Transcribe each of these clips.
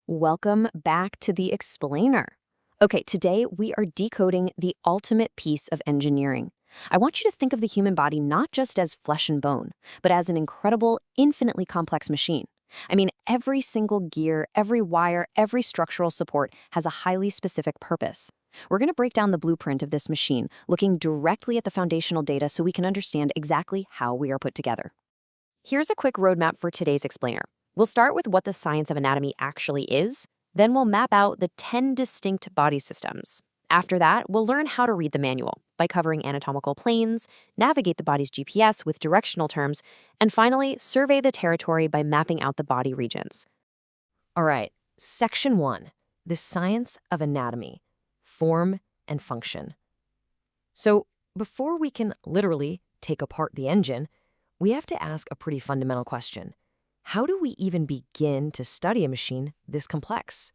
Welcome back to The Explainer. Okay, today we are decoding the ultimate piece of engineering. I want you to think of the human body not just as flesh and bone, but as an incredible, infinitely complex machine. I mean, every single gear, every wire, every structural support has a highly specific purpose. We're going to break down the blueprint of this machine, looking directly at the foundational data so we can understand exactly how we are put together. Here's a quick roadmap for today's explainer. We'll start with what the science of anatomy actually is, then we'll map out the 10 distinct body systems. After that, we'll learn how to read the manual by covering anatomical planes, navigate the body's GPS with directional terms, and finally, survey the territory by mapping out the body regions. All right, Section 1, the science of anatomy, form and function. So, before we can literally take apart the engine, we have to ask a pretty fundamental question. How do we even begin to study a machine this complex?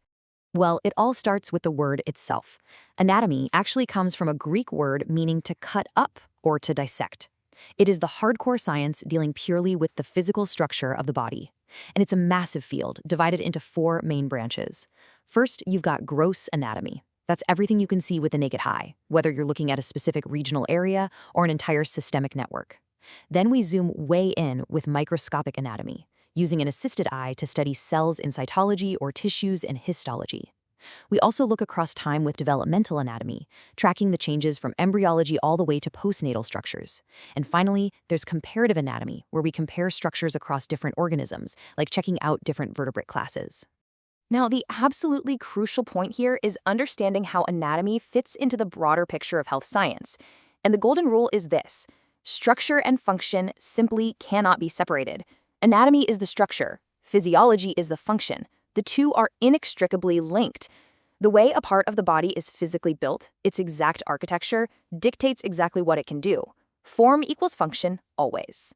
Well, it all starts with the word itself. Anatomy actually comes from a Greek word meaning to cut up or to dissect. It is the hardcore science dealing purely with the physical structure of the body. And it's a massive field divided into 4 main branches. First, you've got gross anatomy. That's everything you can see with the naked eye, whether you're looking at a specific regional area or an entire systemic network. Then we zoom way in with microscopic anatomy, using an assisted eye to study cells in cytology or tissues in histology. We also look across time with developmental anatomy, tracking the changes from embryology all the way to postnatal structures. And finally, there's comparative anatomy, where we compare structures across different organisms, like checking out different vertebrate classes. Now, the absolutely crucial point here is understanding how anatomy fits into the broader picture of health science. And the golden rule is this: structure and function simply cannot be separated. Anatomy is the structure, physiology is the function. The two are inextricably linked. The way a part of the body is physically built, its exact architecture, dictates exactly what it can do. Form equals function, always.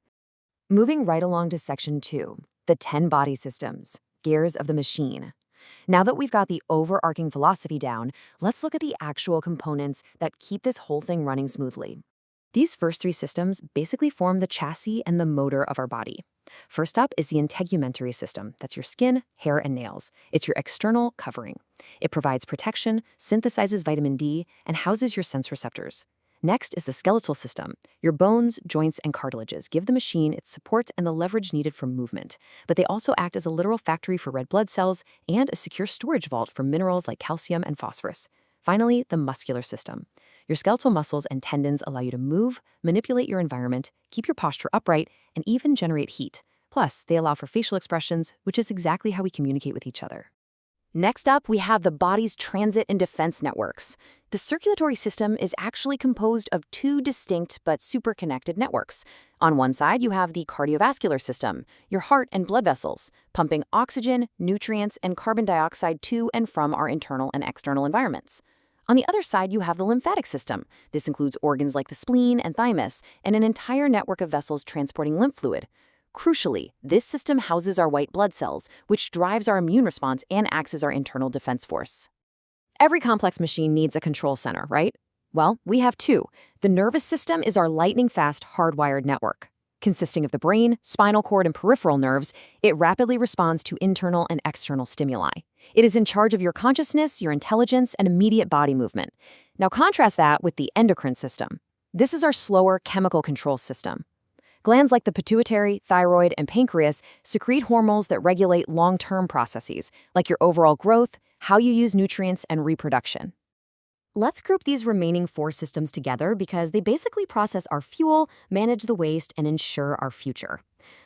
Moving right along to Section 2, the 10 body systems, gears of the machine. Now that we've got the overarching philosophy down, let's look at the actual components that keep this whole thing running smoothly. These first 3 systems basically form the chassis and the motor of our body. First up is the integumentary system. That's your skin, hair, and nails. It's your external covering. It provides protection, synthesizes vitamin D, and houses your sense receptors. Next is the skeletal system. Your bones, joints, and cartilages give the machine its support and the leverage needed for movement. But they also act as a literal factory for red blood cells and a secure storage vault for minerals like calcium and phosphorus. Finally, the muscular system. Your skeletal muscles and tendons allow you to move, manipulate your environment, keep your posture upright, and even generate heat. Plus, they allow for facial expressions, which is exactly how we communicate with each other. Next up, we have the body's transit and defense networks. The circulatory system is actually composed of 2 distinct but superconnected networks. On one side, you have the cardiovascular system, your heart and blood vessels, pumping oxygen, nutrients, and carbon dioxide to and from our internal and external environments. On the other side, you have the lymphatic system. This includes organs like the spleen and thymus, and an entire network of vessels transporting lymph fluid. Crucially, this system houses our white blood cells, which drives our immune response and acts as our internal defense force. Every complex machine needs a control center, right? Well, we have 2. The nervous system is our lightning-fast hardwired network. Consisting of the brain, spinal cord, and peripheral nerves, it rapidly responds to internal and external stimuli. It is in charge of your consciousness, your intelligence, and immediate body movement. Now contrast that with the endocrine system. This is our slower chemical control system. Glands like the pituitary, thyroid, and pancreas secrete hormones that regulate long-term processes, like your overall growth, how you use nutrients, and reproduction. Let's group these remaining 4 systems together because they basically process our fuel, manage the waste, and ensure our future.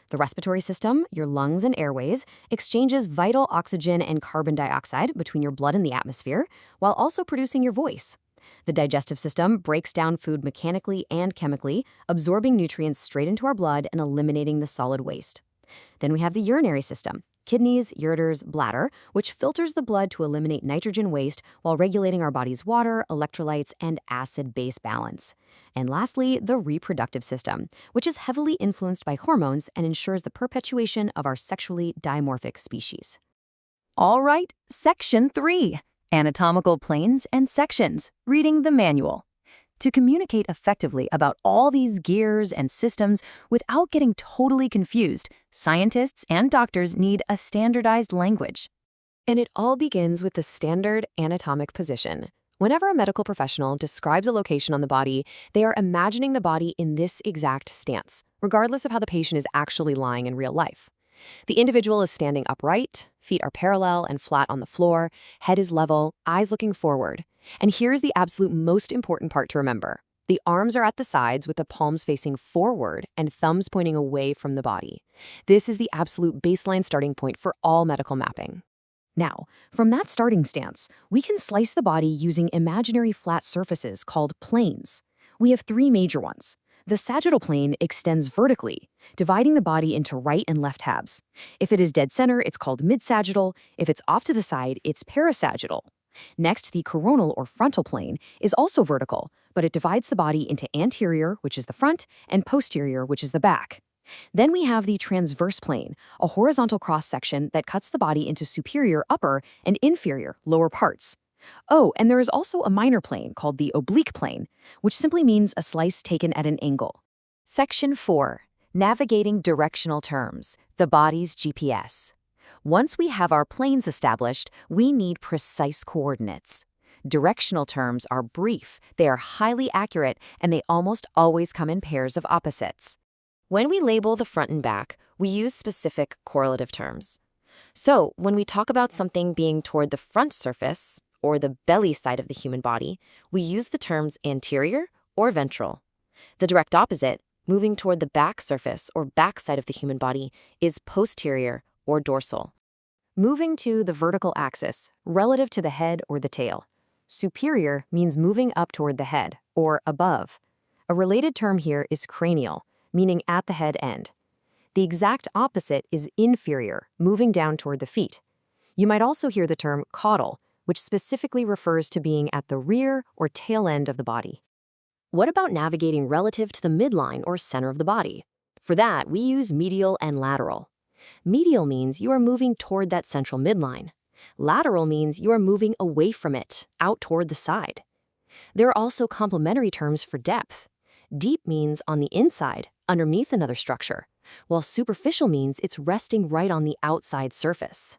The respiratory system, your lungs and airways, exchanges vital oxygen and carbon dioxide between your blood and the atmosphere, while also producing your voice. The digestive system breaks down food mechanically and chemically, absorbing nutrients straight into our blood and eliminating the solid waste. Then we have the urinary system, kidneys, ureters, bladder, which filters the blood to eliminate nitrogen waste while regulating our body's water, electrolytes, and acid-base balance. And lastly, the reproductive system, which is heavily influenced by hormones and ensures the perpetuation of our sexually dimorphic species. All right, Section 3. Anatomical planes and sections, reading the manual. To communicate effectively about all these gears and systems without getting totally confused, scientists and doctors need a standardized language. And it all begins with the standard anatomic position. Whenever a medical professional describes a location on the body, they are imagining the body in this exact stance, regardless of how the patient is actually lying in real life. The individual is standing upright, feet are parallel and flat on the floor, head is level, eyes looking forward. And here's the absolute most important part to remember. The arms are at the sides with the palms facing forward and thumbs pointing away from the body. This is the absolute baseline starting point for all medical mapping. Now, from that starting stance, we can slice the body using imaginary flat surfaces called planes. We have three major ones. The sagittal plane extends vertically, dividing the body into right and left halves. If it is dead center, it's called mid-sagittal. If it's off to the side, it's parasagittal. Next, the coronal or frontal plane is also vertical, but it divides the body into anterior, which is the front, and posterior, which is the back. Then we have the transverse plane, a horizontal cross-section that cuts the body into superior upper and inferior lower parts. Oh, and there is also a minor plane called the oblique plane, which simply means a slice taken at an angle. Section 4. Navigating directional terms, the body's GPS. Once we have our planes established, we need precise coordinates. Directional terms are brief, they are highly accurate, and they almost always come in pairs of opposites. When we label the front and back, we use specific correlative terms. So, when we talk about something being toward the front surface, or the belly side of the human body, we use the terms anterior or ventral. The direct opposite, moving toward the back surface or back side of the human body, is posterior or dorsal. Moving to the vertical axis, relative to the head or the tail. Superior means moving up toward the head, or above. A related term here is cranial, meaning at the head end. The exact opposite is inferior, moving down toward the feet. You might also hear the term caudal, which specifically refers to being at the rear or tail end of the body. What about navigating relative to the midline or center of the body? For that, we use medial and lateral. Medial means you are moving toward that central midline. Lateral means you are moving away from it, out toward the side. There are also complementary terms for depth. Deep means on the inside, underneath another structure, while superficial means it's resting right on the outside surface.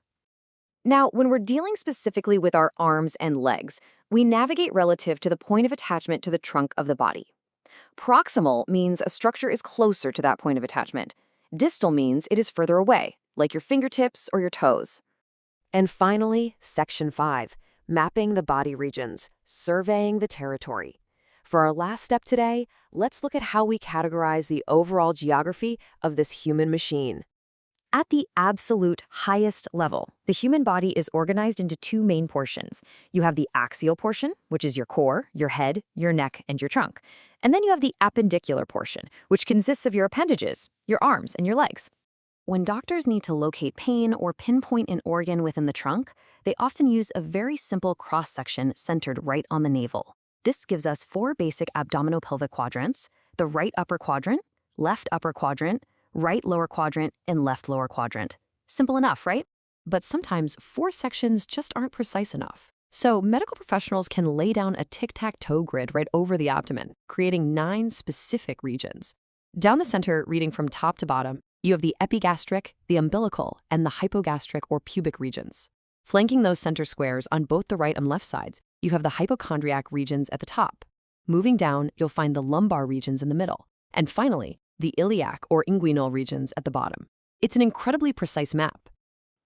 Now, when we're dealing specifically with our arms and legs, we navigate relative to the point of attachment to the trunk of the body. Proximal means a structure is closer to that point of attachment. Distal means it is further away, like your fingertips or your toes. And finally, Section 5, mapping the body regions, surveying the territory. For our last step today, let's look at how we categorize the overall geography of this human machine. At the absolute highest level, the human body is organized into two main portions. You have the axial portion, which is your core, your head, your neck, and your trunk. And then you have the appendicular portion, which consists of your appendages, your arms, and your legs. When doctors need to locate pain or pinpoint an organ within the trunk, they often use a very simple cross-section centered right on the navel. This gives us 4 basic abdominopelvic quadrants: the right upper quadrant, left upper quadrant, right lower quadrant, and left lower quadrant. Simple enough, right? But sometimes 4 sections just aren't precise enough. So medical professionals can lay down a tic-tac-toe grid right over the abdomen, creating 9 specific regions. Down the center, reading from top to bottom, you have the epigastric, the umbilical, and the hypogastric or pubic regions. Flanking those center squares on both the right and left sides, you have the hypochondriac regions at the top. Moving down, you'll find the lumbar regions in the middle. And finally, the iliac or inguinal regions at the bottom. It's an incredibly precise map.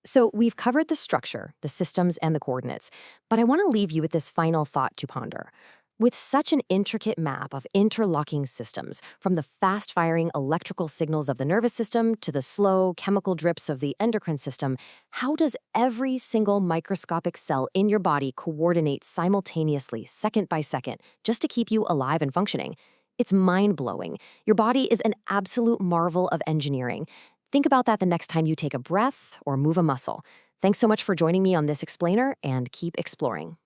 So we've covered the structure, the systems, and the coordinates, but I want to leave you with this final thought to ponder. With such an intricate map of interlocking systems, from the fast-firing electrical signals of the nervous system to the slow chemical drips of the endocrine system, how does every single microscopic cell in your body coordinate simultaneously, second by second, just to keep you alive and functioning? It's mind-blowing. Your body is an absolute marvel of engineering. Think about that the next time you take a breath or move a muscle. Thanks so much for joining me on this explainer, and keep exploring.